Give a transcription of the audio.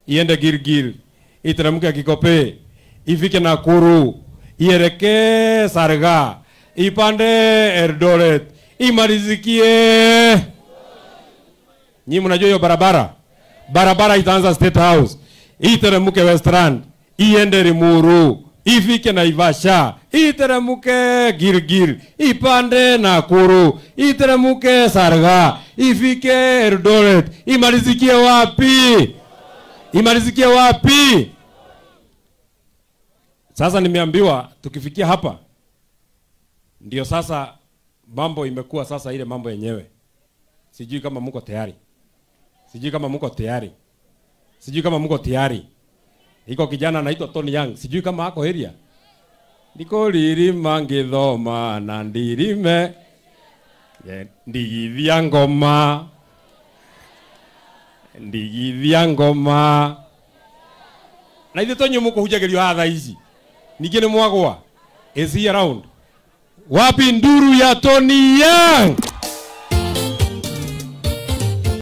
iende Gilgil, iteremke Kikope, ifike Nakuru, iereke Sarga, ipande Eldoret, imalizikie. Nyi mnajua hiyo barabara? Barabara itaanza State House, iteremke Westland, iende Limuru, ifike Naivasha, iteremke Gilgil, ipande Nakuru, iteremke Sarga, ifike Eldoret, imalizikie wapi? Imalizikie wapi? Sasa nimeambiwa tukifikia hapa ndio sasa mambo imekuwa sasa ile mambo yenyewe. Sijui kama mko tayari. Sijui kama mko tayari. Sijui kama mko tayari. Iko kijana anaitwa Tony Young. Sijui kama ako area. Niko lirima ngithoma na ndirime. Ndigithia ngoma. Ndigithia ngoma. Na ithe Tonyo muko hujagerio hatha ici. Ningine mwagwa. Is he around? Wapi nduru ya Tony Young?